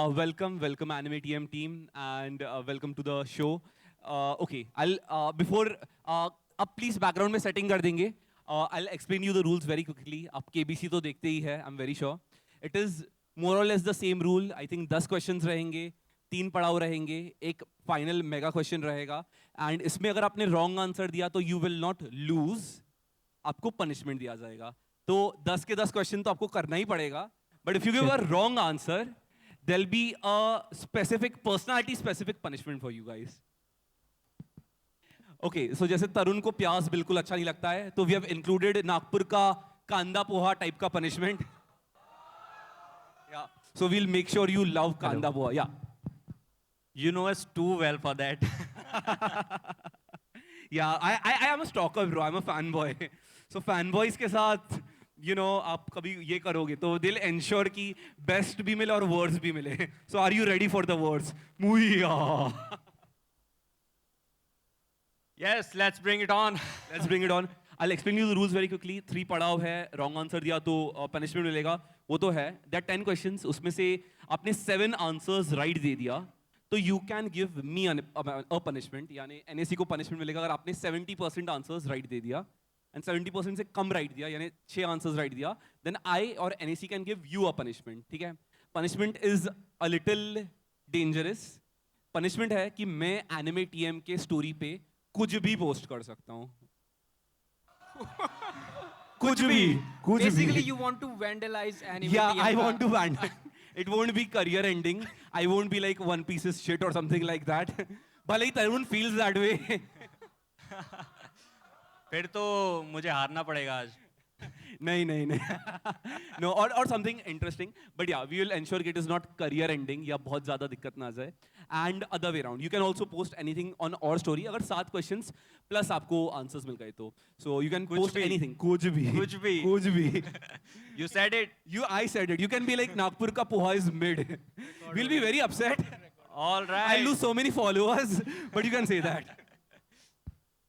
welcome Anime TM team, and welcome to the show. Okay, I'll before आप please background में setting कर देंगे. I'll explain you the rules very quickly. आप KBC तो देखते ही है, I'm very sure. It is more or less the same rule. I think 10 questions रहेंगे, 3 पड़ाव रहेंगे, एक final mega question रहेगा. And इसमें अगर आपने wrong answer दिया तो you will not lose. आपको punishment दिया जाएगा. तो 10 के 10 question तो आपको करना ही पड़ेगा. But if you give a wrong answer, there'll be a specific personality specific punishment for you guys. Okay, so जैसे तरुण को प्याज बिल्कुल अच्छा नहीं लगता है, तो we have included नागपुर का कांदा पोहा type का punishment. Yeah, so we'll make sure you love kanda poha. Yeah. You know us too well for that. Yeah, I am a stalker, bro. I'm a fanboy. So fanboys के साथ, you know, आप कभी ये करोगे तो they'll ensure कि best भी मिले और words भी मिले. So are you ready for the words? Muya. Yes, let's bring it on. Let's bring it on. I'll explain you the rules very quickly. 3 पड़ाव है, wrong answer दिया तो punishment मिलेगा. वो तो है. There are 10 questions. उसमें से आपने 7 answers right दे दिया. तो you can give me a punishment. यानी NAC को punishment मिलेगा अगर आपने 70% answers right दे दिया. And 70% से कम right दिया, यानी 6 answers right दिया. Then I or NAC can give you a punishment. ठीक है? Punishment is a little dangerous. Punishment है कि मैं Anime TM के story पे कुछ भी post कर सकता हूँ. कुछ भी. Basically, you want to vandalize anime. Yeah, TM I का. want to vandalize. It won't be career ending. I won't be like One Piece's shit or something like that. भले ही तरुण feels that way. फिर तो मुझे हारना पड़ेगा आज. नहीं. No, or something interesting. But yeah, we will ensure it is not career ending या बहुत ज़्यादा दिक्कत ना आ जाए. And other way around, you can also post anything on our story. अगर 7 questions plus आपको answers मिल गए तो, so you can post anything. कुछ भी. You said it. I said it. You can be like Nagpur ka poha is mid. We'll be very upset. All right. I'll lose so many followers, but you can say that.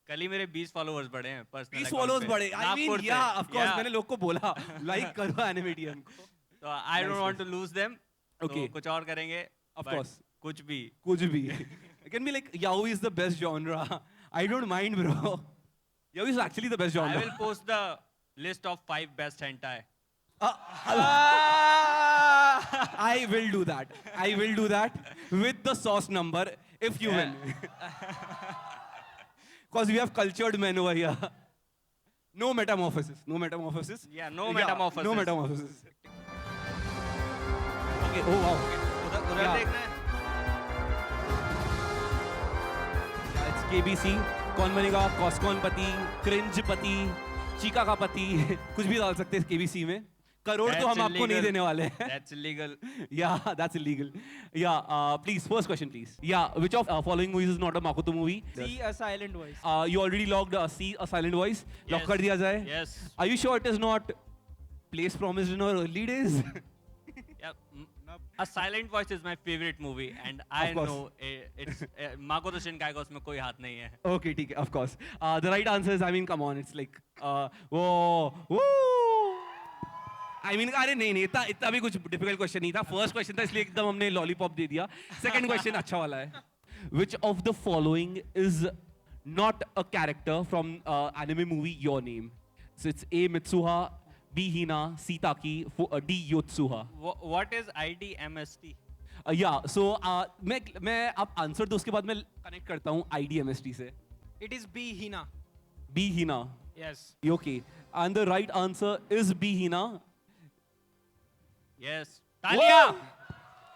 कल ही मेरे 20 followers बढ़े हैं personal 20 account followers पे. बढ़े. I mean, Nagpur से. yeah, of course. Yeah. मैंने लोग को बोला like करो Anime TM को. So I don't want to lose them. Okay. तो कुछ और करेंगे. Of but course. कुछ भी. कुछ भी. It can be like yaoi is the best genre. I don't mind, bro. Yaoi is actually the best genre. I will post the list of 5 best hentai. I will do that. I will do that with the sauce number if you win. Because we have cultured men over here. No metamorphosis. Yeah, no metamorphosis. No metamorphosis. Okay. Oh wow. उधर Yeah. देखना है. It's KBC. कौन बनेगा कॉस्कॉन पति, cringe पति, Chica का पति, कुछ भी डाल सकते हैं KBC में. करोड़ तो हम आपको नहीं देने वाले हैं. That's illegal. Yeah, that's illegal. Yeah, please, first question, please. Yeah, which of following movies is not a Makoto movie? See a silent voice. You already logged See a Silent Voice. Lock Yes. कर दिया जाए. Yes. Are you sure it is not place promised in our early days? Yeah. A Silent Voice is my favorite movie, and I course. know it's Makoto Shinkai का उसमें कोई हाथ नहीं है. Okay, ठीक है, of course. The right answer is, I mean, come on, it's like, whoa. I mean, अरे नहीं, इतना भी कुछ difficult question नहीं था. First question था इसलिए एकदम हमने lollipop दे दिया. Second question अच्छा वाला है. Which of the following is not a character from anime movie Your Name? So it's A. Mitsuha, B. Hina, C. Taki, D. Yotsuha. What is IDMST? Yeah, so मैं आप answer दो उसके बाद मैं connect करता हूँ IDMST से. It is B Hina. B. Hina. Yes. Okay. And the right answer is B. Hina. Yes. तालियां.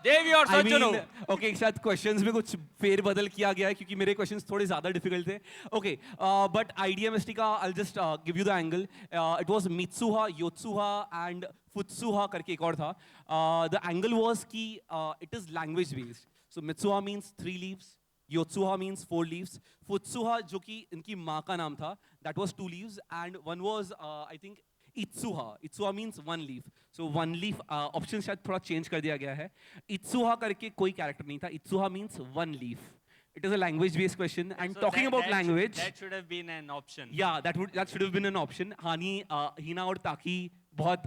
देवी और I सज्जनों. mean, okay, शायद questions में कुछ फेर बदल किया गया है क्योंकि मेरे questions थोड़े ज़्यादा difficult थे. Okay, but IDMST का I'll just give you the angle. It was Mitsuha, Yotsuha and Futsuha करके एक और था. The angle was कि it is language based. So Mitsuha means 3 leaves. Yotsuha means 4 leaves. Futsuha जो कि इनकी माँ का नाम था, that was 2 leaves, and one was I think Itsuha. Itsuha means 1 leaf. So 1 leaf option शायद थोड़ा change कर दिया गया है. Itsuha करके कोई character नहीं था. Itsuha means 1 leaf. It is a language-based question. And So talking about language, that should have been an option. yeah, that should have been an option. Hina और Taki बहुत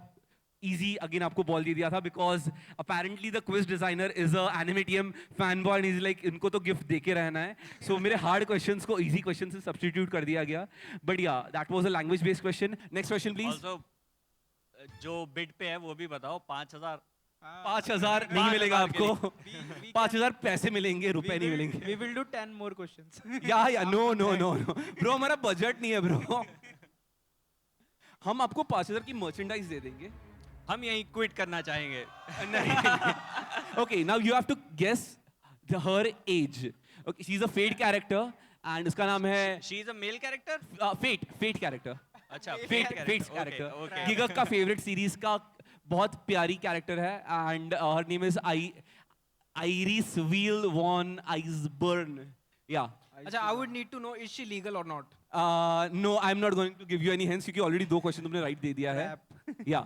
easy again आपको ball दे दिया था because apparently the quiz designer is a anime TM fanboy and he's like इनको तो gift देके रहना है so मेरे hard questions को easy questions से substitute कर दिया गया but yeah that was a language based question. Next question please. Also, जो बिड पे है वो भी बताओ 5,000. 5,000 नहीं मिलेगा 5,000 के आपको 5,000 पैसे मिलेंगे रुपए नहीं मिलेंगे. We will do 10 more questions. या no bro हमारा बजट नहीं है ब्रो हम आपको 5,000 की मर्चेंडाइज दे देंगे. हम यहीं क्विट करना चाहेंगे. Okay, now you have to guess her age. Okay, she's a Fate character and उसका नाम है she is a male character. Fate character. अच्छा, Fate's character. Okay. गिगक का फेवरेट सीरीज का बहुत प्यारी कैरेक्टर है and her name is Iris Wheel von Iceburn. Yeah. अच्छा, I would need to know is she legal or not? No, I'm not going to give you any hints क्योंकि already 2 question तुमने right दे दिया है. Yeah.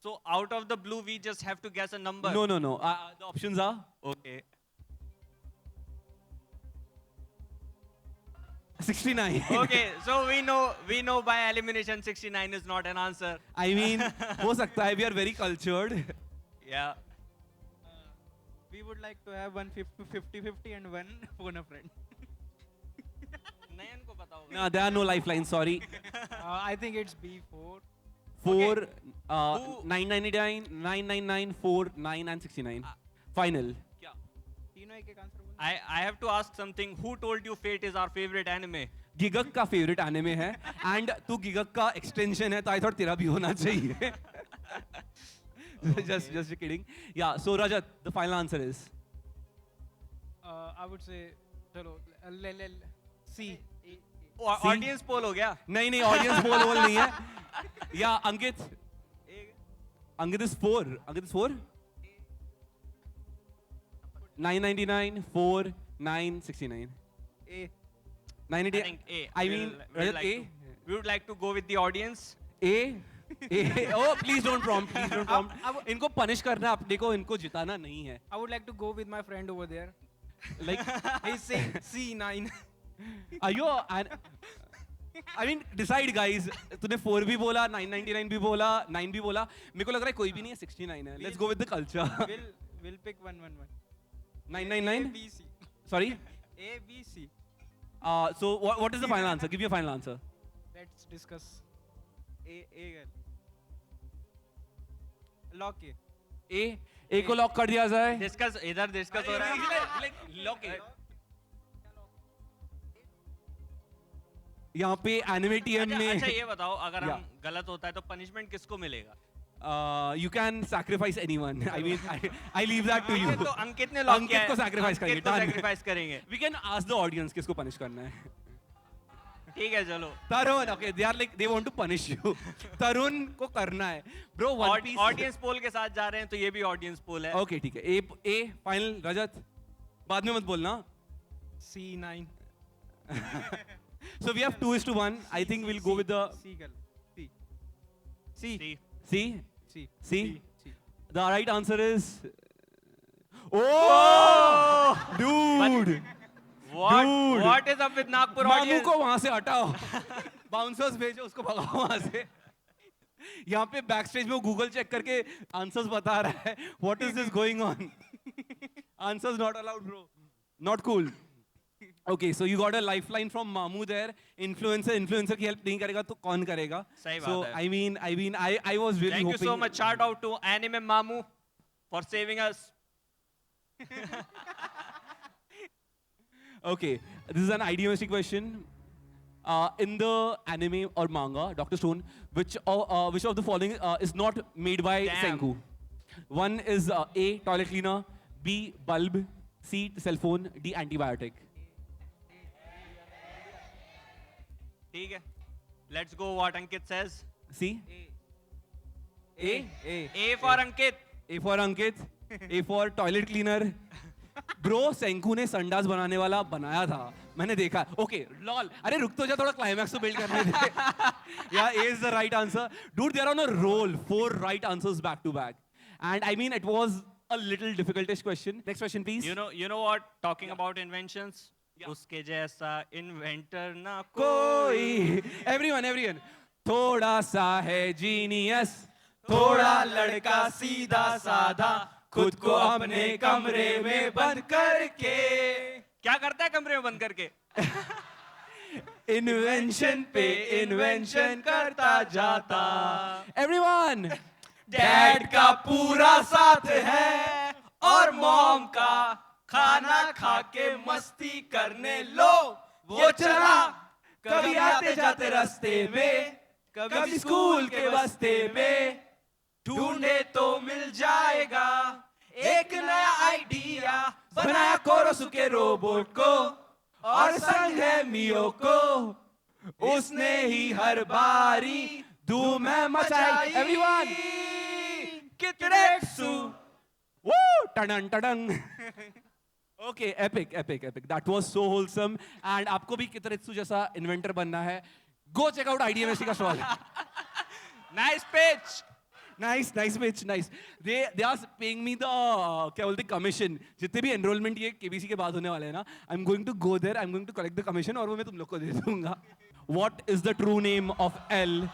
So out of the blue we just have to guess a number. No. The options are Okay. 69. Okay, so we know by elimination 69 is not an answer. I mean, हो सकता है. We are very cultured. Yeah. We would like to have one 50-50 and one phone a friend. नयन को पता होगा. No, there are no lifelines. Sorry. I think it's B4. 4, 999, 999, 4, 9 and 69. Final. तीनों एक answer बोल. I have to ask something. Who told you Fate is our favorite anime? गिगक का favourite anime है and तू गिगक का एक्सटेंशन है तो आई थॉट तेरा भी होना चाहिए. just kidding. Yeah, so Rajat, the final answer is I would say चलो C. Audience poll हो गया. नहीं ऑडियंस पोल नहीं है. या अंकित is 4. Ankit is 4. 999, 4, 9, 69. A. 980. I think A. I mean, Rajat, A. We would like to go with the audience. A. Oh, please don't prompt. इनको punish करना है अपने को, इनको जिताना नहीं है. I would like to go with my friend over there. Like, He's saying C9. are you? I mean, decide guys. तूने 4 भी बोला, 999 भी बोला, 9 भी बोला. मेरे को लग रहा है कोई भी नहीं है, 69 है. Let's go with the culture. We'll pick 111. 999. A B C. Sorry. A B C. So what is the final answer? Give me a final answer. Let's discuss. A girl. Lock A. A को lock कर दिया जाए. Discuss हो रहा है. Lock यहाँ पे anime TM अच्छा में ये बताओ अगर Yeah. हम गलत होता है तो पनिशमेंट किसको मिलेगा? you can sacrifice anyone. I mean, I leave that to you. तो अंकित ने लॉक किया अंकित को sacrifice करेंगे. अंकित को Done. sacrifice करेंगे. We can ask the audience किसको punish करना है. ठीक है चलो. तरुण, okay, they want to punish you. तरुण को करना है. Bro, One Piece. Audience poll के साथ जा रहे हैं तो ये भी ऑडियंस पोल है. Okay, ठीक है. A final रजत. बाद में मत बोलना. C9. So we have 2:1. I think we'll go with the C girl. C. C. C. C. C. The right answer is. Oh, dude. What is up with Nagpur मामू audience? को वहां से हटाओ. Bouncers भेजो उसको भगाओ वहां से. यहाँ पे बैक स्टेज में वो गूगल चेक करके आंसर्स बता रहा है. What is this going on? Answers not allowed, bro. Not cool. Okay, so you got a lifeline from Mamu there. Influencer की help नहीं करेगा तो कौन करेगा? सही बात So है. I mean, I was really Thank you hoping. so much. Shout out to Anime Mamu for saving us. Okay, this is an idealistic question. In the anime or manga, Dr. Stone, which of the following is not made by Damn. Senku? One is A, toilet cleaner, B, bulb, C, cell phone, D, antibiotic. ठीक है. Let's go what Ankit says. C? A? A for Ankit. A for Ankit, A for toilet cleaner. Bro Senku ने संडास बनाने वाला बनाया था, मैंने देखा. ओके लॉल, अरे रुक तो जा, थोड़ा क्लाइमैक्स तो बिल्ड करने दे. या A is the right answer. Dude, they are on a roll. 4 right answers back to back. And I mean, it was a little difficult-ish question. Next question, please. You know what? Talking about inventions. उसके जैसा inventor ना कोई. Everyone. थोड़ा सा है genius. थोड़ा लड़का सीधा साधा, खुद को अपने कमरे में बंद करके, क्या करता है कमरे में बंद करके? इन्वेंशन पे इन्वेंशन करता जाता। Everyone! डैड का पूरा साथ है और मॉम का, खाना खा के मस्ती करने लो वो चला। कभी आते जाते रास्ते में, कभी स्कूल के बस्ते में, ढूंढे तो मिल जाएगा एक नया आइडिया। बनाया कोरोसुके रोबोट को और संग है मियो को, उसने ही हर बारी धूम है मचाई। Everyone! कितरेक्सु। Woo! Tadang, tadang. Okay, epic, epic, epic. That was so wholesome. And आपको भी कितरेत्सु जैसा इन्वेंटर बनना है, go check out IDMST का shawl. Nice pitch. Nice pitch, nice. They are paying me the क्या बोलते commission. जितने भी enrollment ये KBC के बाद होने वाले हैं ना, I'm going to go there, I'm going to collect the commission और वो मैं तुम लोग को दे दूंगा. What is the true name of L?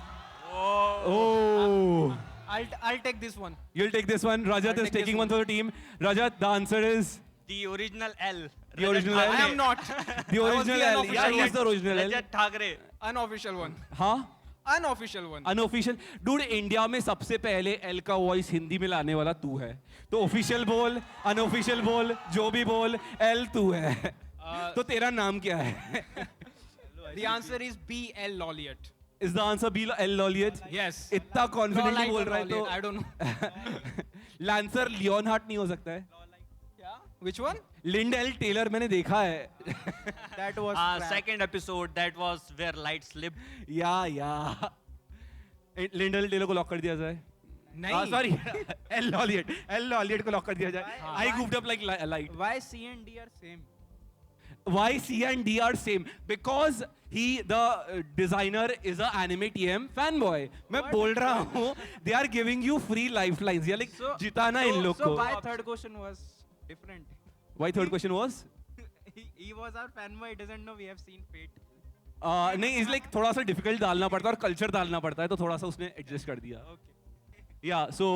Oh. I'll take this one. You'll take this one. Rajat is take this taking one for the team. Rajat, the answer is The original L. the original L. I am not. The original the L. unofficial Yeah, he is one. the original L. Rajat Thakre. Unofficial one. हाँ? Unofficial one. Unofficial. Dude, India में सबसे पहले L का voice Hindi में लाने वाला तू है. तो ऑफिशियल बोल, अनऑफिशियल बोल, जो भी बोल, L तू है. तो तेरा नाम क्या है? The answer is B.L. Lolliot. Is the answer B L Lolliot? Yes. इतना कॉन्फिडेंटली Lolliot बोल or रहा है तो Lolliot, I don't know. Lancer Leonhart नहीं हो सकता है. Which one? लिंडेल टेलर मैंने देखा है. That was crap. Second episode, that was where light slipped. या लिंडेल टेलर को लॉक कर दिया जाए. नहीं. सॉरी एल लॉलियट को लॉक कर दिया जाए. I goofed up like light. Why C and D are same? Why C and D are same? Because the designer is a anime TM fanboy. मैं बोल रहा हूँ they are giving you free lifelines. Yeah, like जिताना इन लोग So को. why third question was different? Why third question was? He was our fanboy. He doesn't know we have seen Fate. नहीं इस like थोड़ा सा डिफिकल्ट डालना पड़ता है और कल्चर डालना पड़ता है तो थोड़ा सा उसने एडजस्ट कर दिया. Okay. Yeah so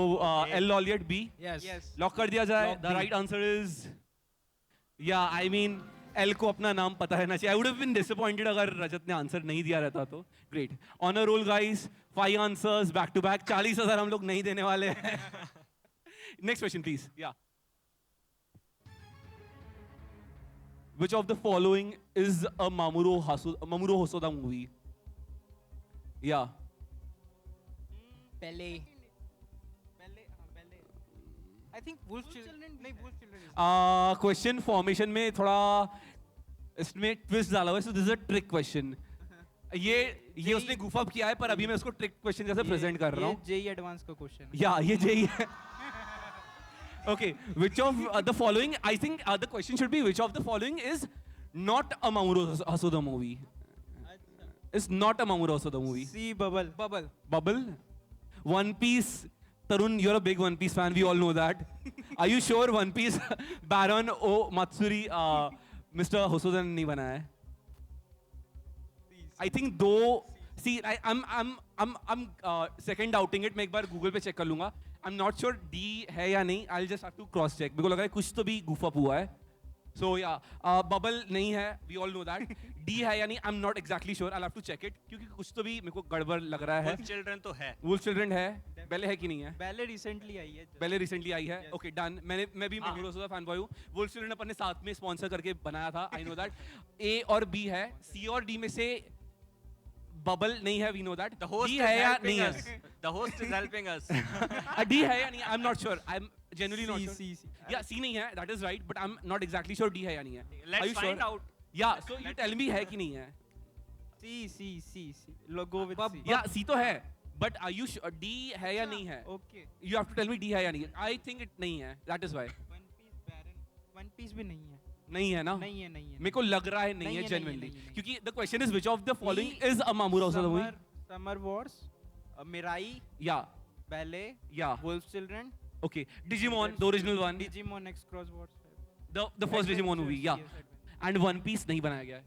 L Lolliot B Yes. Yes. लॉक कर दिया जाए. Lock the B. Right answer is yeah I mean L को अपना नाम पता रहना चाहिए. I would have been disappointed अगर रजत ने आंसर नहीं दिया रहता तो. Great on a roll guys. 5 answers back to back. 40,000 हम लोग नहीं देने वाले हैं. Next question please. या Which of the following is a Mamoru Hosoda movie? Yeah. Ballet. Ballet. I think Wolf Children. नहीं, Wolf Children is. Question formation में थोड़ा इसमें ट्विस्ट डाला हुआ है. So this is a trick question. ये उसने गुफ अप किया है पर अभी मैं उसको ट्रिक क्वेश्चन जैसे प्रेजेंट कर रहा हूँ. ये JEE एडवांस का क्वेश्चन है. या ये जेई है. Okay, which of the following? I think the question should be which of the following is not a Mamoru Hosoda movie? It's not a Mamoru Hosoda movie. C bubble. Bubble. Bubble, One Piece. Tarun, you're a big One Piece fan. We all know that. Are you sure One Piece Baron O Matsuri, Mr. Hosoda ने नहीं बनाया है? I think though. See, I'm second doubting it. मैं एक बार Google पे check कर लूँगा. I'm not sure D है या नहीं. I'll just have to cross check. मेरे को लग रहा है कुछ तो भी goof up हुआ है. So yeah, bubble नहीं है. We all know that. D है या नहीं. I'm not exactly sure. I'll have to check it. क्योंकि कुछ तो भी मेरे को गड़बड़ लग रहा है. Wolf Children तो है. Wolf Children है. Belle है कि नहीं है? Ballet recently आई है. पहले रिसेंटली आई है. Okay done. मैं भी Mamoru Hosoda फैन बॉय हूँ. वुल्फ चिल्ड्रन अपन ने साथ में स्पॉन्सर करके बनाया था. I know that. A और B है. C और D में से बबल नहीं है. We know that. The host D is है या helping नहीं us. है? The host is helping us. D है या नहीं? I am not sure. I am genuinely not sure. C. या C नहीं है. That is right. But I'm not exactly sure D है या नहीं है. Are Let's you find sure? out. Yeah. So you tell me है कि नहीं है? C. Go with C. या C तो है. But are you sure D है या नहीं है? Okay. You have to tell me D है या नहीं है. I think it नहीं है. That is why. One Piece Baron. One Piece भी नहीं है. नहीं है ना? नहीं है. मेरे को लग रहा है नहीं नहीं है है, genuinely. नहीं है. क्योंकि the question is which of the following is a Mamoru Hosoda movie? Summer Wars. Mirai. Yeah. Ballet. Yeah. Wolf Children. Okay. Digimon, the original one. Digimon X Cross Wars. The first Digimon movie. Yeah. Yes, adventure. And One Piece नहीं बनाया गया है.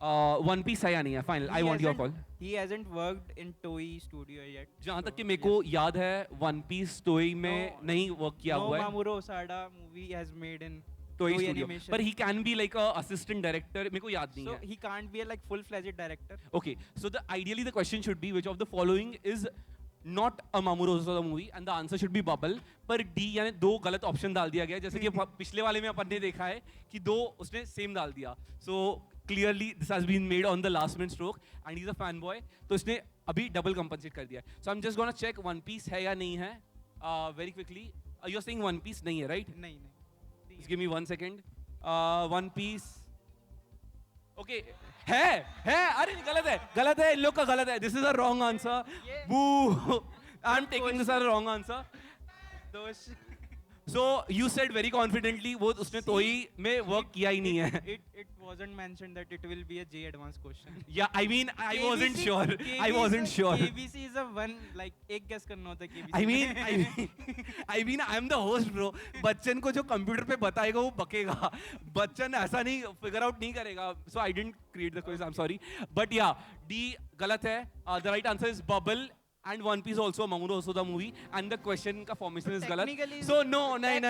One piece है या नहीं है? Final, I want your call. He hasn't worked in Toei studio yet. जहाँ तक so कि मेरे yes. को याद है, वन पीस टोई में No, नहीं वर्क किया No हुआ है. Mamoru Osada movie has made in टोई Toei स्टूडियो. Animation. पर he can be like a assistant director. मेरे को याद नहीं So है. he can't be a like full-fledged director. Okay, so ideally the question should be which of the following is not a Mamoru Hosoda movie, and the answer should be Bubble. पर D यानी दो गलत option डाल दिया गया है, जैसे कि पिछले वाले में अपन ने देखा है कि दो उसने सेम डाल दिया. So clearly this has been made on the last minute stroke, and he's a fanboy. तो इसने अभी डबल कंपनसेट कर दिया है. So I'm just gonna check One Piece है या नहीं है. Very quickly, you're saying One Piece नहीं है, right? नहीं नहीं. Just give me 1 second. One Piece. Okay. है अरे गलत है इन लोग का गलत है. This is a wrong answer. Boo. I'm taking this as a wrong answer. दोष. So you said very confidently वो उसने तोई में वर्क किया ही नहीं है. It wasn't mentioned that it will be a J advanced question. Yeah, I mean I wasn't KBC sure. I wasn't sure. KBC is a one like एक guess करना होता है KBC. I mean I'm the host bro. Bachchan को जो computer पे बताएगा वो बकेगा. बच्चन ऐसा नहीं फिगर आउट नहीं करेगा. So I didn't create the quiz. I'm sorry. But yeah, D गलत है. The right answer is Bubble. And One Piece also a Mamoru Hosoda movie, and the question का formation is galat. Technically- So no. No. ये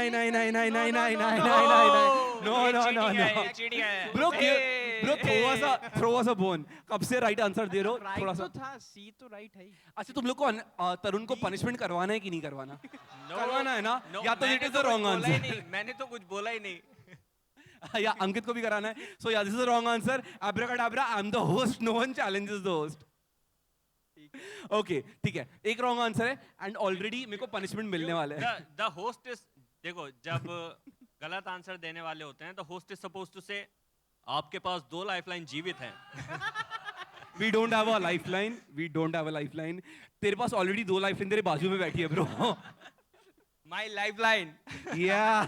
cheating है. Bro, throw us a bone. कब से right answer दे रहे हो? Right थोड़ा तो सा. था, C तो right है ही. अच्छा तुम लोग को तरुण को punishment करवाना है कि नहीं करवाना? No, करवाना है ना? no, या तो मैंने it is तो the wrong कुछ बोला ही answer. नहीं, मैंने तो कुछ बोला ही नहीं. या अंकित को भी कराना है. So yeah, this is the wrong answer. Abracadabra, I'm the host. No one challenges the host. Okay, ठीक है. एक wrong answer है and already मेरे को punishment मिलने वाला है. The host is देखो जब गलत आंसर देने वाले होते हैं तो host is supposed to say आपके पास 2 लाइफलाइन जीवित हैं. We don't have a lifeline. We don't have a lifeline. तेरे पास already 2 lifeline तेरे बाजू में बैठी है bro. My lifeline. Yeah.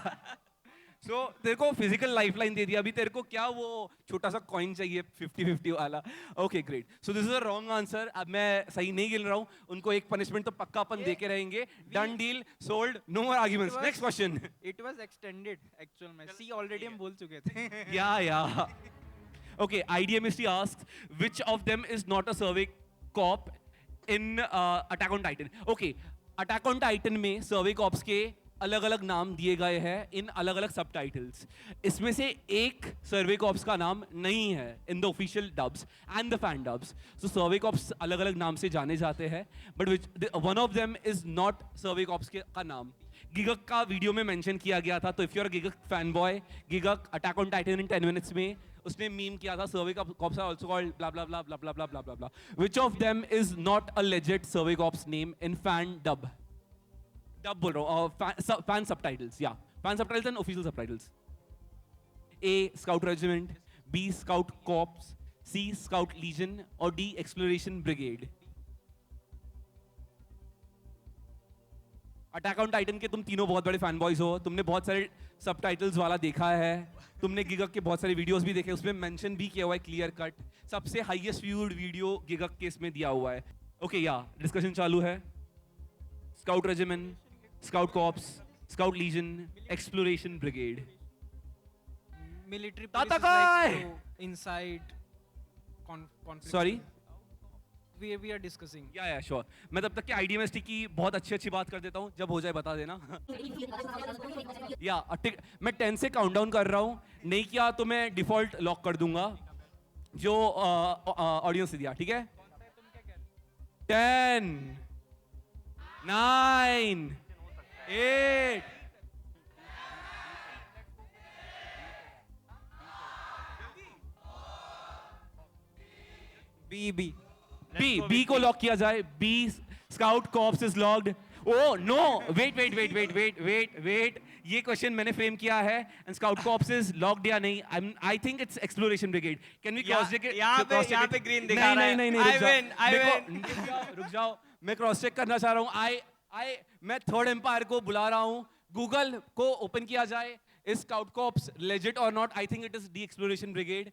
So तेरे को physical lifeline दे दिया. अभी तेरे को क्या वो छोटा सा coin चाहिए 50-50 वाला. Okay, great. So this is a wrong answer. अब मैं सही नहीं गिन रहा हूँ. उनको एक punishment तो पक्का अपन दे के रहेंगे. Done deal. Sold. No more arguments. Next question. It was extended actual में. C already हम बोल चुके थे. Yeah. Okay, IDMST asks, which of them is not a survey cop in Attack on Titan? Okay, Attack on Titan में survey cops के अलग अलग नाम दिए गए हैं इन अलग अलग सब टाइटल्स. इसमें से एक सर्वे कॉप्स का नाम नहीं है in the official dubs and the fan dubs. So Survey Corps अलग अलग नाम से जाने जाते हैं, but one of them is not Survey Corps का नाम. गिगक का वीडियो में मेंशन किया गया था, तो if you are geek fan boy, geek Attack on Titan in 10 minutes में उसने मीम किया था, survey corps are also called blah blah blah blah blah blah blah blah blah. Which of them is not a legit survey corps name in fan dub? Dub बोल रहा हूँ, fan subtitles. या fan subtitles and official subtitles. A scout regiment, B scout corps, C scout legion और D Exploration brigade. Attack on Titan के तुम तीनों बहुत बड़े फैन बॉयज हो, तुमने बहुत सारे सबटाइटल्स वाला देखा है, तुमने गिगक के बहुत सारे वीडियोस भी देखे, उसमें मेंशन भी किया हुआ है क्लियर कट. सबसे हाईएस्ट व्यूड वीडियो गिगक के इसमें दिया हुआ है. ओके, या डिस्कशन चालू है. Scout Regiment, Scout Corps, Scout Legion, Exploration Brigade. Military Tata police is Kai! like so inside conflict. Sorry? We are discussing. या श्योर. मैं तब तक के आईडीएमएसटी की बहुत अच्छी बात कर देता हूँ, जब हो जाए बता देना. या मैं 10 से काउंटडाउन कर रहा हूँ, नहीं किया तो मैं डिफॉल्ट लॉक कर दूंगा जो ऑडियंस से दिया. ठीक है? 10, 9, 8. B. बी को लॉक किया जाए. B scout Corps is locked. Oh no, wait. ये क्वेश्चन मैंने फ्रेम किया है and Scout Corps is locked या नहीं. I think it's Exploration Brigade. Can we cross check? यहाँ पे green दिखा रहा है. नहीं, I win. रुक जाओ, मैं क्रॉस चेक करना चाह रहा हूँ. मैं थर्ड एम्पायर को बुला रहा हूँ. गूगल को ओपन किया जाए. इज स्काउट कॉप्स लेजिट और not? I think it is the Exploration Brigade.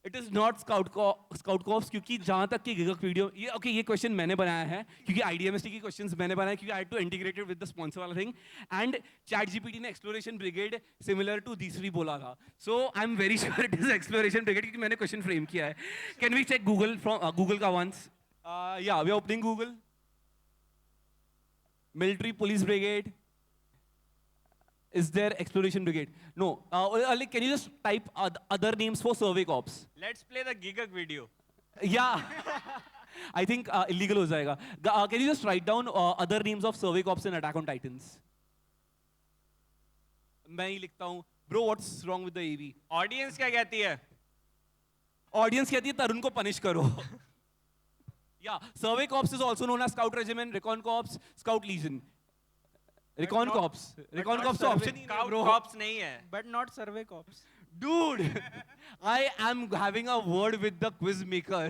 It is not Scout Corps, क्योंकि जहां तक कि गिगक वीडियो ये क्वेश्चन मैंने बनाया है, क्योंकि आईडीएमएसटी की क्वेश्चंस मैंने बनाया, क्योंकि I had to integrate it with the sponsor वाला थिंग, एंड चैट जीपीटी ने एक्सप्लोरेशन ब्रिगेड सिमिलर टू दीसरी बोला था, so I am very sure it is exploration brigade, क्योंकि मैंने क्वेश्चन फ्रेम किया है. Can we check Google from Google का once? Yeah we are opening Google. Military police brigade. Is there exploration brigade? No. Like, can you just type other names for survey corps? Let's play the Gigak video. Yeah. I think illegal हो जाएगा. Can you just write down other names of survey corps in Attack on Titans? मैं ही लिखता हूँ. Bro, what's wrong with the AV? Audience क्या कहती है? Audience कहती है तरुण को punish करो. Yeah, survey corps is also known as Scout Regiment, Recon Corps, Scout Legion. Recon Corps. Recon Corps तो option ही नहीं है, Scout bro. Corps नहीं है. But not survey cops. Dude, I am having a word with the quiz maker.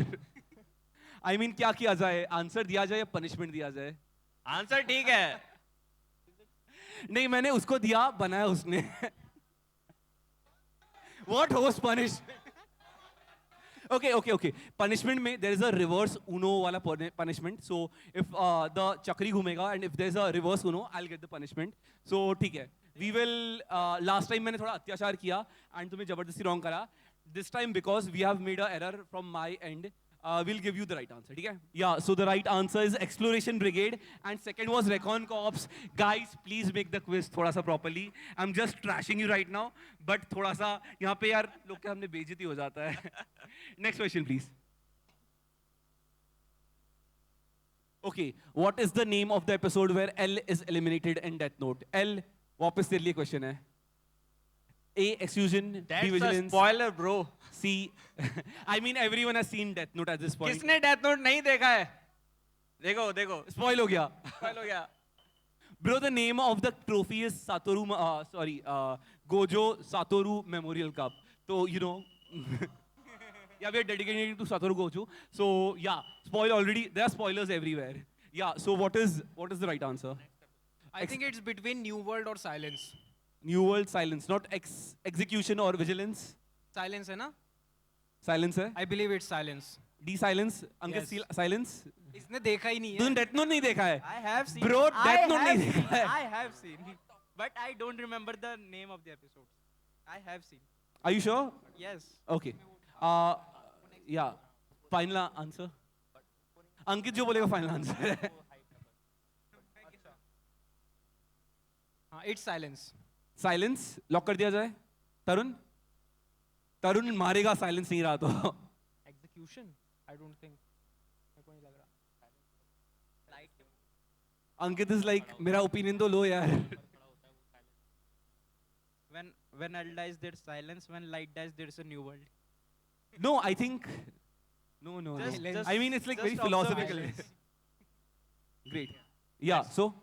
I mean, क्या किया जाए? Answer दिया जाए या punishment दिया जाए? Answer ठीक है. नहीं, मैंने उसको दिया, बनाया उसने. What host punish? Okay. Punishment में there is a reverse Uno वाला punishment. So if the चक्री घूमेगा and if there is a reverse Uno, I'll get the punishment. So ठीक है. We will last time मैंने थोड़ा अत्याचार किया and तुम्हें जबरदस्ती wrong करा. This time because we have made a error from my end, we'll give you the right answer. ठीक है? Yeah. So the right answer is Exploration Brigade and second was Recon Corps. Guys, please make the quiz थोड़ा सा properly. I'm just trashing you right now, but थोड़ा सा यहाँ पे यार लोग के हमने बेइज्जती हो जाता है. Next question, please. Okay, what is the name of the episode where L is eliminated in Death Note? L, वापस तेरे लिए question है. A, Exfusion. B, That's a Vigilance. spoiler, bro. C, I mean everyone has seen Death Note at this point. किसने Death Note नहीं देखा है? देखो. Spoil हो गया. Spoil हो गया. Bro, the name of the trophy is Satoru, Gojo Satoru Memorial Cup. So, you know, yeah, we are dedicating it to Satoru Gojo. So, yeah, spoil already. There are spoilers everywhere. Yeah, so what is the right answer? I think it's between New World or Silence. New World, Silence, not Execution or Vigilance. Silence है ना? Silence है? I believe it's Silence. D, Silence. Ankit, Yes. Silence. इसने देखा ही नहीं तूने है. Death Note नहीं देखा है? I have seen. Bro, Death Note नहीं देखा है. I have seen. But I don't remember the name of the episodes. I have seen. Are you sure? Yes. Okay. Yeah. Final answer. अंकित जो बोलेगा final answer है. हाँ, it's Silence. Silence. Lock कर दिया जाए. तरुण मारेगा silence नहीं रहा तो. Execution? I don't think. मेरे को नहीं लग रहा. अंकित is like मेरा opinion तो लो यार. When L dies, there's silence. When light dies, there's a new world. No, I think. No. Just- I mean, it's like very just philosophical. observations. Great. Yeah. So,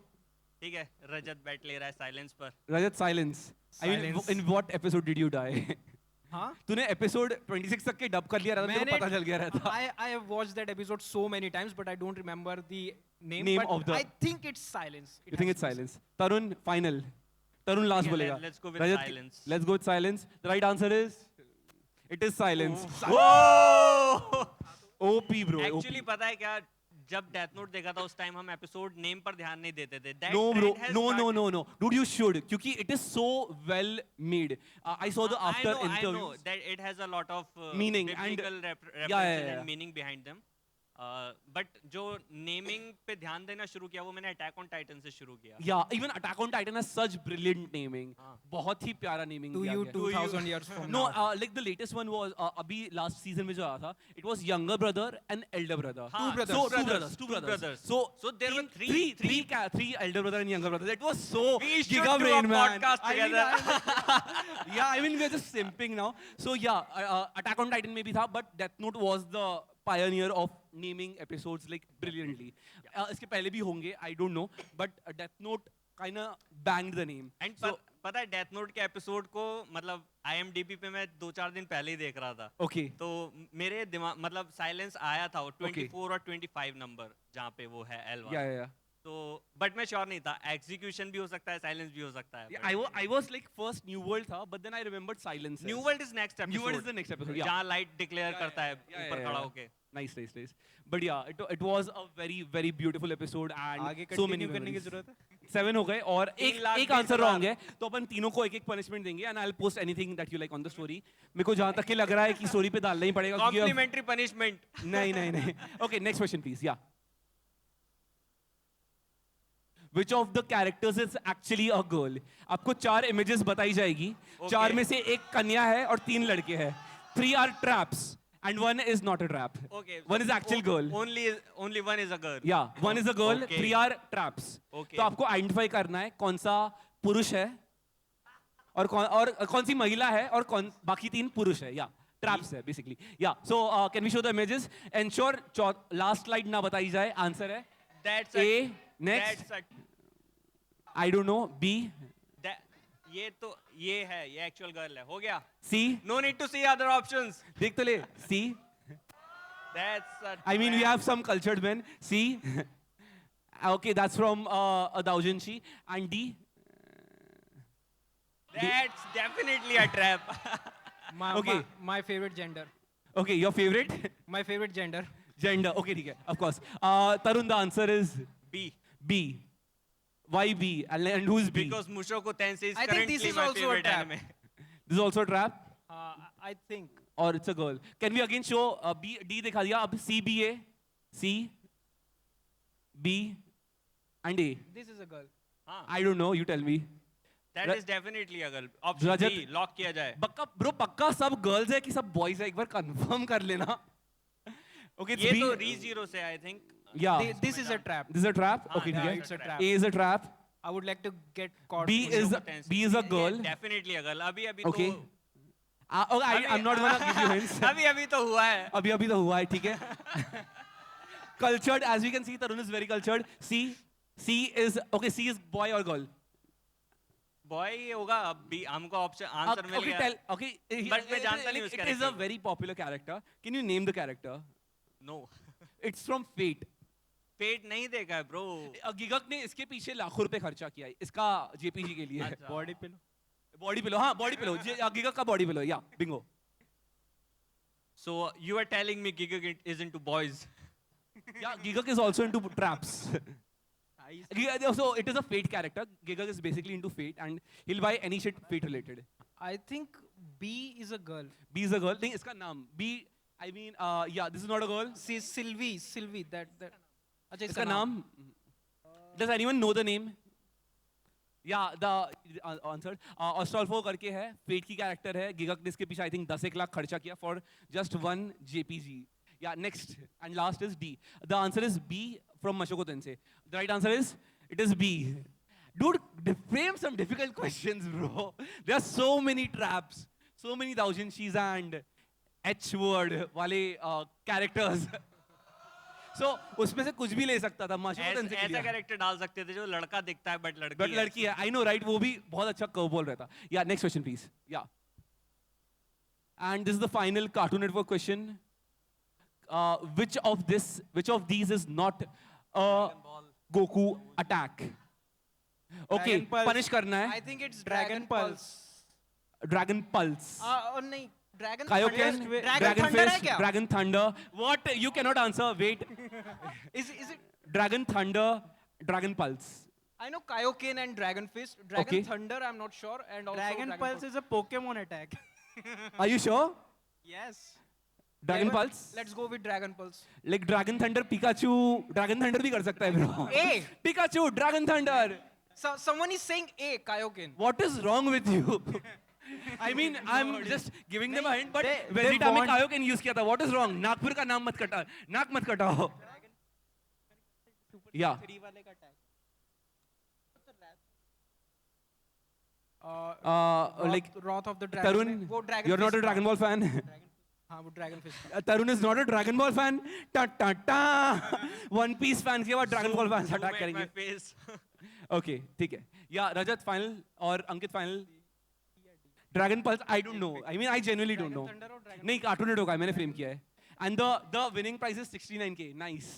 ठीक है. रजत बैठ ले रहा है silence पर. Rajat, silence. I mean, Silence. in what episode did you die? हाँ? तूने episode 26 तक के डब कर लिया रहता, तेरे को पता चल गया रहता. I have watched that episode so many times, but I don't remember the name. Name but of the- I think it's Silence. You think it's silence? Tarun, final. Tarun last Yeah, बोलेगा. let's go with Rajat, silence. Let's go with silence. The right answer is, it is silence. Whoa! OP bro. Actually पता है क्या? जब death note देखा था उस time हम episode name पर ध्यान नहीं देते थे. That No bro, trend has no. started- Dude, you should. क्योंकि it is so well made. I saw the after I know interviews. that it has a lot of Meaning and- biblical references yeah. and meaning behind them. But जो naming पे ध्यान देना शुरू किया वो मैंने attack on Titan से शुरू किया. Yeah, even Attack on Titan has such brilliant naming. हाँ. बहुत ही प्यारा naming To दिया you गया. 2000 years from No, now. like the latest one was अभी last season में जो आया था, it was younger brother and elder brother. हाँ, brothers. So two two brothers. brothers. So there were three elder brother and younger brother. That was so We should giga do a brain man. podcast together. Yeah, I mean we're just simping now. So yeah, Attack on Titan में भी था, but Death Note was the pioneer of naming episodes like brilliantly. इसके पहले भी होंगे, I don't know, but Death Note kinda banged the name. And So पता है death note के एपिसोड को मतलब IMDb पे मैं 2-4 दिन पहले ही देख रहा था. okay. तो मेरे दिमाग मतलब साइलेंस आया था वो Okay. 24 और 25 नंबर जहाँ पे वो है L1. Yeah. तो बट मैं श्योर नहीं था, एग्जीक्यूशन भी हो सकता है, साइलेंस भी हो सकता है। I was like first New World था, but then I remembered Silence. New world is next episode. New World is the next episode, yeah. जहाँ लाइट डिक्लेयर करता है Yeah, ऊपर yeah, खड़ा yeah. होके। Nice, nice, nice. But yeah, it was a very, very beautiful episode and आगे so many continue करने की memories. जरूरत है? 7 हो गए और एक 3,20,000 आंसर रॉन्ग है, तो अपन तीनों को एक एक पनिशमेंट देंगे and I will post anything that you like on the story. मेरे को जहां तक कि लग रहा है कि स्टोरी पे डालना ही पड़ेगा क्योंकि अब- कॉम्प्लीमेंट्री पनिशमेंट। नहीं नहीं नहीं। Okay, next question please. या Which of the characters is actually a girl? आपको 4 images बताई जाएगी, 4 में से एक कन्या है और 3 लड़के हैं। 3 are traps and 1 is not a trap. Okay. 1 is actual girl. Only one is a girl. Yeah, 1 is a girl, Okay. 3 are traps. Okay. तो आपको आइडेंटिफाई करना है कौन सा पुरुष है और कौन सी महिला है और कौन बाकी 3 पुरुष है। या ट्रैप्स है बेसिकली। या so can we show the images? Ensure last slide ना बताई जाए। आंसर है That's A, a, next. That's a, I don't know. बी, ये है, ये एक्चुअल गर्ल है। हो गया। सी, no need to see other options. देख तो ले। सी, That's a I mean we trap. have some cultured men. C, okay, that's from a Daojinshi. And D, That's definitely a trap. Okay. My favorite gender. okay, your favorite My favorite gender. gender? Okay, ठीक है, of course. Tarun, the answer is B. B. Why B? And who's B? Because Mushoku Tensei is I think currently this is my also a favorite trap. anime. This is also a trap, I think. or it's a girl? Can we again show B, D दिखा दिया, अब C, B, A, C, B, and A. This is a girl. हाँ, I don't know. You tell me. that is definitely a girl. Option Rajat- B, lock किया जाए। पक्का bro, पक्का सब girls है कि सब बॉयज है? एक बार कंफर्म कर लेना। Okay, it's ये B. तो री-जीरो से I think। Yeah. This is a trap. This is a trap. हाँ, Okay, yeah, ठीक it's a है। trap. A is a trap. I would like to get caught. B in is this. B is a girl. Definitely a girl। अभी Okay. तो Okay, I'm not gonna give you hints. अभी तो हुआ है। अभी तो हुआ है, ठीक है। Cultured, as we can see, Tarun is very cultured. C is okay. C is boy or girl? Boy ये होगा। अभी हमको ऑप्शन आंसर मिल Okay, गया। tell. Okay, But मैं जानता नहीं उस It is a character very popular character. Can you name the character? No, It's from Fate. पेट नहीं देखा है ब्रो। गिगक ने इसके पीछे लाखों रुपए खर्चा किया है इसका जेपीजी के लिए। अच्छा। Body pillow. बॉडी पिलो, हाँ बॉडी पिलो, गिगक का बॉडी पिलो। या Bingo. So you are telling me Giga is into boys? Yeah, Gigak is also into traps. So it is a Fate character. Gigak is basically into Fate and he'll buy any shit Fate related. I think B is a girl. B is a girl. नहीं, इसका नाम B. I mean, yeah, this is not a girl. She's Sylvie. That. अच्छा, इसका नाम. Does anyone know the name? Yeah, the answer. Astolfo करके है, Fate की character है. Gigak ने इसके पीछे I think 10 लाख खर्चा किया for just one JPG. Yeah, next and last is D. The answer is B from Mashoko Tensei. The right answer is, it is B. Dude, frame some difficult questions, bro. There are so many traps, so many doujinshis and H-word वाले characters. So उसमें से कुछ भी ले सकता था Mashoko Tensei के ऐसा लिए. कैरेक्टर डाल सकते थे जो लड़का दिखता है बट लड़की But है। लड़की है, I know, right? वो भी बहुत अच्छा curve ball रहता. Yeah, next question, please. Yeah. And this is the final Cartoon Network question. Which of these is not a Goku attack? Okay, Dragon Pulse. punish करना है. I think it's Dragon Pulse. Dragon Pulse. और नहीं, Dragon Kaioken, Thunder. Dragon Thunder है Fist, क्या? Dragon Thunder. What? You cannot answer. Wait. Is it? Dragon Thunder, Dragon Pulse. I know Kaioken and Dragon Fist. Dragon Okay. Thunder, I'm not sure. And also Dragon Pulse is a Pokemon attack. Are you sure? Yes. Dragon Pulse? Let's go with Dragon Pulse. Like Dragon Thunder, Pikachu, Dragon Thunder भी कर सकता है bro. A. Pikachu, Dragon Thunder. So someone is saying A, Kaioken. What is wrong with you? I mean, I'm just giving them a hint, but they Vegeta में want- Kaioken use किया था. What is wrong? Nagpur का नाम मत कटा, नाक मत कटाओ. Yeah. 3 वाले का attack. Like Wrath of the Dragon. Tarun, वो Dragon you're not Fist a Dragon Ball fan. हाँ, वो Dragon Fist. Tarun is not a Dragon Ball fan. Ta ta ta. One Piece fan के बाद Dragon Ball fans attack Zoom at my करेंगे. face. Okay, ठीक है. Yeah, Rajat final और Ankit final. Dragon Pulse, I don't know. I mean, I genuinely don't know. Thunder और Dragon. नहीं, Cartoon Network का है, मैंने frame किया है. And the winning prize is 69K. Nice.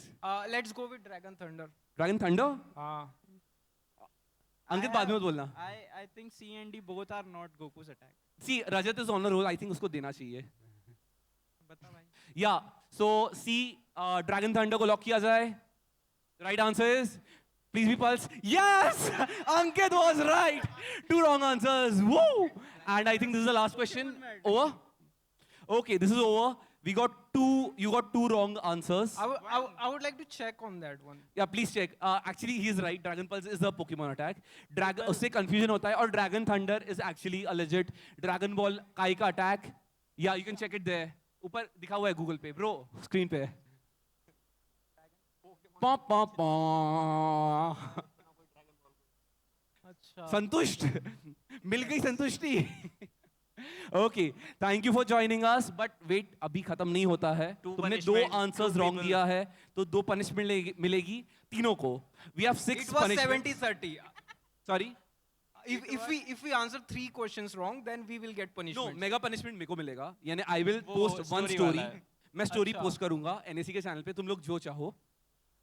Let's go with Dragon Thunder. Dragon Thunder? Ankit बाद में मत बोलना. I think C and D both are not Goku's attack. See, Rajat is on a roll. I think उसको देना चाहिए. बता भाई. Yeah. So C, dragon thunder को लॉक किया जाए. Right answer is, please be pulse. Yes, Ankit was right. 2 wrong answers. Woo! And I think this is the last question. Over. Okay, this is over. We got 2. You got 2 wrong answers. I would like to check on that one. Yeah, please check. Actually, he is right. Dragon Pulse is the Pokemon attack. उससे confusion होता है और Dragon Thunder is actually a legit Dragon Ball Kai का attack. Yeah, you can check it there. ऊपर दिखा हुआ है Google पे, bro. Screen पे. पॉ पॉ पॉ. अच्छा. संतुष्ट. मिल गई संतुष्टि. Okay, thank you for joining us. But wait, अभी खत्म नहीं होता है. Two तुमने 2 punishment, answers two wrong people. दिया है, तो 2 punishment मिलेगी तीनों को. We have 6 It was punishments. 70-30. Sorry. If we answer 3 questions wrong, then we will get No, punishment. Mega punishment मेरे को मिलेगा. यानी I will वो post one story story. वाला है. मैं स्टोरी अच्छा. पोस्ट करूंगा NAC के चैनल पे. तुम लोग जो चाहो.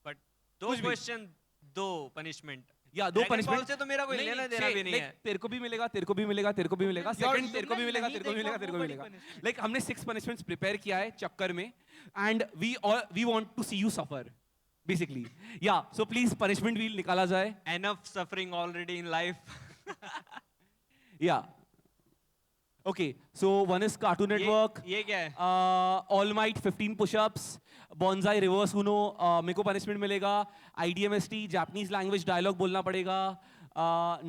बट 2 कुछ भी. Question 2 punishment. या 2 Dragon Ball पनिशमेंट से तो मेरा कोई लेना देना भी नहीं है. तेरे को भी मिलेगा, तेरे को भी मिलेगा, तेरे को भी मिलेगा. सेकंड तेरे को भी मिलेगा, नहीं तेरे को भी मिलेगा, देखा तेरे को वो भी बड़ी मिलेगा. punishment. लाइक हमने 6 पनिशमेंट्स प्रिपेयर किया है चक्कर में. And we want to see you suffer basically. Yeah, so please punishment wheel निकाला जाए. Enough suffering already in life. Yeah. Okay, so one is Cartoon Network. ये क्या है? All Might 15 push-ups, Bonsai reverse Uno, मेरे को punishment मिलेगा. IDMST Japanese language dialogue बोलना पड़ेगा.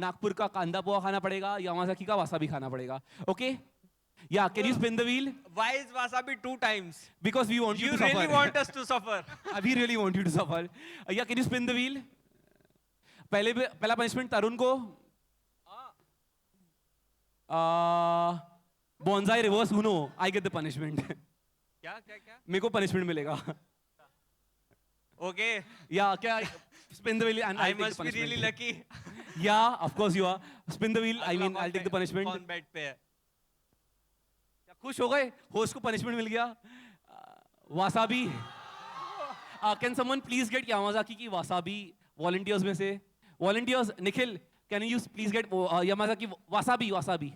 नागपुर का कांदा पोहा खाना पड़ेगा. यामाजाकी का wasabi खाना पड़ेगा. Okay? Yeah, can you spin the wheel? Why is wasabi 2 times? Because we want you You to suffer. really want us to suffer. We really want you to suffer. Yeah, can you spin the wheel? पहला punishment तरुण को. Bonsai reverse Uno. I get the punishment. क्या क्या क्या? मेरे को punishment मिलेगा. Okay. Yeah, क्या? Spin the wheel and I I'll take the must be punishment. really lucky. Yeah, of course you are. Spin the wheel. I अगला mean, I'll take the कौन punishment. कौन बेड पे है? क्या खुश हो गए? होस्ट को punishment मिल गया. Wasabi. Can someone please get Yamazaki की wasabi volunteers में से? Volunteers, Nikhil, can you please get Yamazaki wasabi?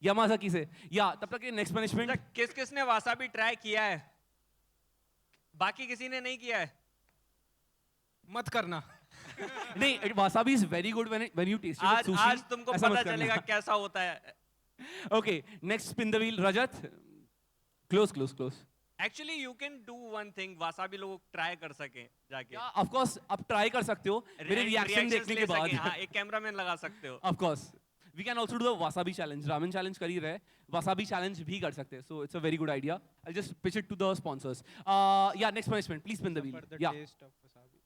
Yamazaki से. Yeah, तब तक के next punishment. किस किसने wasabi ट्राई किया है? बाकी किसी ने नहीं किया है? मत करना. नहीं, wasabi is very good when you taste it with sushi. आज तुमको ऐसा मत पता करना. चलेगा कैसा होता है. Okay, next spin the wheel. Rajat. Close. Actually, you can do one thing. wasabi लोग ट्राई कर सके जाके. Yeah, of course, आप try कर सकते हो. मेरे reaction Reactions देखने ले के बाद. सके. हाँ, एक कैमरामैन लगा सकते हो. Of course. We can also do the wasabi challenge. Ramen challenge कर ही रहे. Wasabi challenge भी कर सकते हैं. So it's a very good idea. I'll just pitch it to the sponsors. Yeah, next punishment. Please spin the wheel. For the Yeah. taste of wasabi.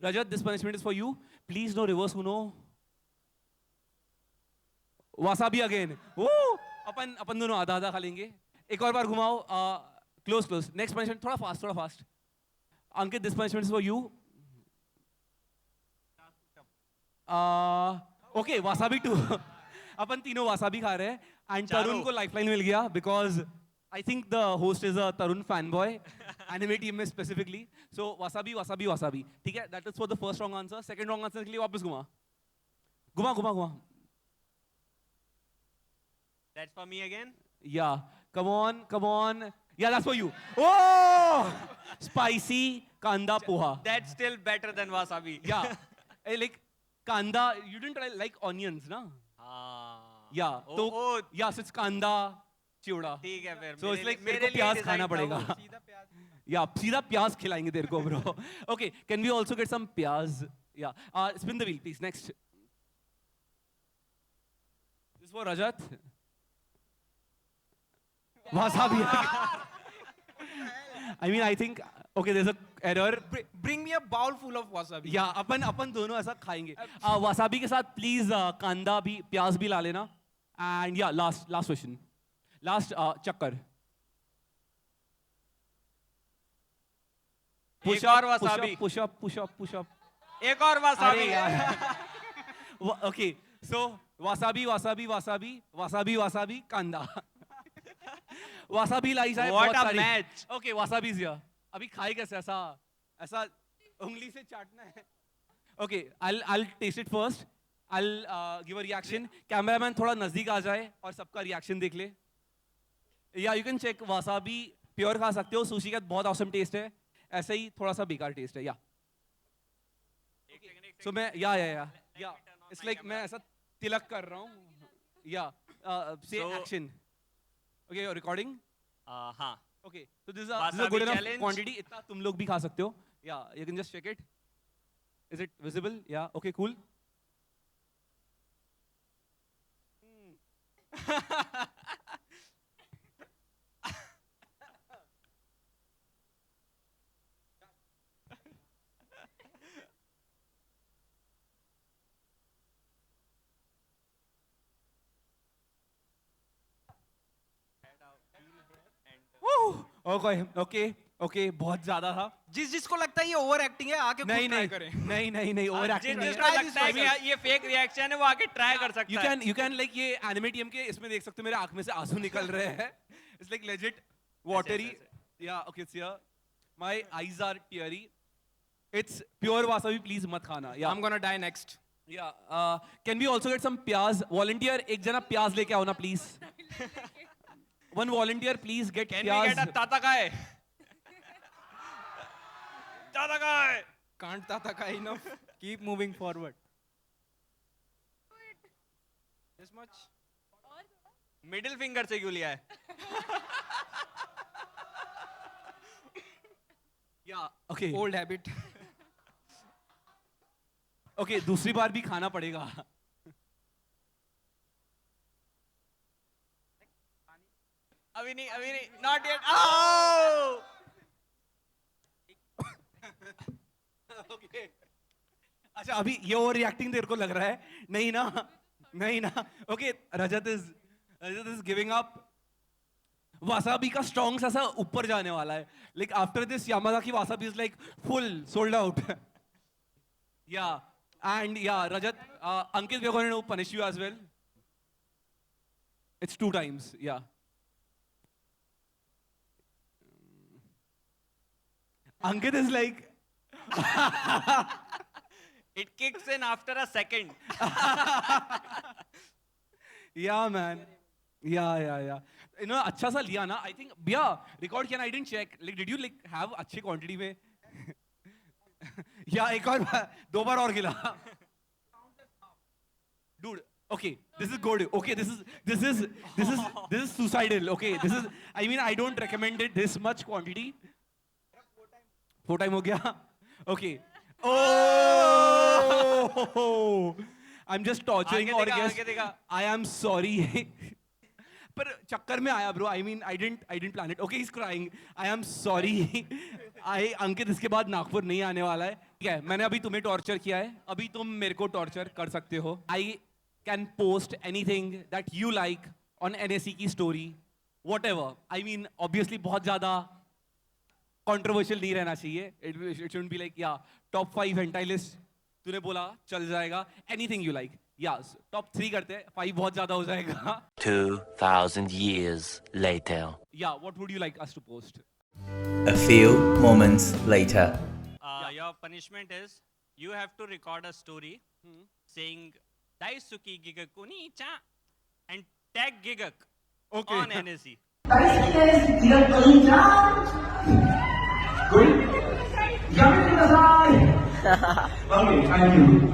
Rajat, this punishment is for you. Please no reverse Uno. Wasabi again. Woo! अपन दोनों आधा खा लेंगे. एक और बार घुमाओ. Close. Next punishment. थोड़ा fast. Ankit, this punishment is for you. Okay, wasabi too. अपन तीनों wasabi खा रहे हैं. And तरुण को lifeline मिल गया because I think the host is a Tarun fanboy. Anime team में specifically. So wasabi. ठीक है? That is for the first wrong answer. Second wrong answer के लिए वापस घुमा. That's for me again. Yeah. Come on. Yeah, that's for you. Oh! Spicy kanda poha. That's still better than wasabi. Yeah. Like kanda, you didn't like onions, na? हाँ. Yeah. Oh, oh, yeah, so it's kanda चिवड़ा. ठीक है फिर. So it's like मेरे तेरे को लिए प्याज design खाना था वो. पड़ेगा. सीधा प्याज. Yeah, सीधा प्याज खिलाएंगे तेरे को, bro. Okay, can we also get some प्याज? Yeah. Spin the wheel, please. Next. This is for Rajat. Wasabi. I mean, I think, okay, there's a error. Bring me a bowl full of wasabi. या अपन दोनों ऐसा खाएंगे. Wasabi के साथ please कांदा भी प्याज भी ला लेना. एंड या लास्ट क्वेश्चन. लास्ट चक्कर. एक और wasabi. Push up. एक और wasabi. अरे यार. ओके, सो वसाबी कांदा. वसाबी लाई जाए What बहुत a सारी. match. ओके, वसाबी अभी खाए कैसे? ऐसा उंगली से चाटना है. Okay, I'll taste it first. I'll give a reaction. Cameraman थोड़ा नजदीक आ जाए और सबका reaction देख ले. Yeah, you can check wasabi pure खा सकते हो. Sushi का बहुत awesome taste है. ऐसे ही थोड़ा सा बेकार taste है. Yeah. So मैं yeah. It's like मैं ऐसा तिलक कर रहा हूँ. Yeah. Say So- action. Okay, you're recording. हाँ. Okay, so this is a Wasabi good enough challenge. quantity. इतना तुम लोग भी खा सकते हो. Yeah, you can just check it. Is it visible? Yeah. Okay, cool. Okay, बहुत ज्यादा था. जिसको लगता है ये ओवर एक्टिंग है आके खुद नहीं try नहीं करें. नहीं ओवर एक्टिंग नहीं जिसको है. लगता है कि ये फेक रिएक्शन है वो आके ट्राई कर सकता है. You can like ये एनिमेटियम के इसमें देख सकते हो मेरे आंख में से आंसू निकल रहे हैं. It's like legit watery. Yeah, okay, it's here. My eyes are teary. It's pure wasabi. Please मत खाना. Yeah. I'm gonna die next. Yeah. Can we also get some प्याज? Volunteer एक जना प्याज लेके आओ ना please. One volunteer please get Can we प्याज. get a tatakae? Tatakae. Can't tataka enough. Keep moving forward. This much. Middle finger से क्यों लिया है? Yeah. Okay. Old habit. Okay. दूसरी बार भी खाना पड़ेगा. अभी नहीं. Not yet. Oh! Okay. अच्छा अभी ये ओवर रिएक्टिंग तेरे को लग रहा है? नहीं ना. Okay. Rajat is giving up. Wasabi का स्ट्रॉन्ग ऐसा ऊपर जाने वाला है. Like after this Yamazaki wasabi is like full sold out. Yeah. And yeah, Rajat, Ankit, we are going to punish you as well. It's 2 times. Yeah. Ankit is like. It kicks in after a second. Yeah, man. Yeah. You know, अच्छा सा लिया ना. I think, yeah, record किया ना. I didn't check. Like, did you like have अच्छी quantity में? Yeah, एक और 2 बार और गिला. Dude, okay, this is good. Okay, this is suicidal. Okay, I mean, I don't recommend it this much quantity. 4 time हो गया. Okay. Oh! I'm just torturing आगे our देखा, guest. आगे देखा. I am sorry. पर चक्कर में आया bro. I mean, I didn't plan it. Okay, he's crying. I am sorry. अंकित इसके बाद नागपुर नहीं आने वाला है. ठीक है, मैंने अभी तुम्हें टॉर्चर किया है. अभी तुम मेरे को टॉर्चर कर सकते हो. I can post anything that you like on NSE की story, whatever. I mean, obviously बहुत ज़्यादा controversial नहीं रहना चाहिए. It shouldn't be like, yeah, top 5 hentai list. तूने बोला चल जाएगा. Anything you like. Yeah, top 3 करते हैं. 5 बहुत ज़्यादा हो जाएगा. 2,000 years later. Yeah, what would you like us to post? A few moments later. Your punishment is you have to record a story saying Daisuke Gigakuni-cha and tag Gigak Okay. on NSE. Okay, thank you.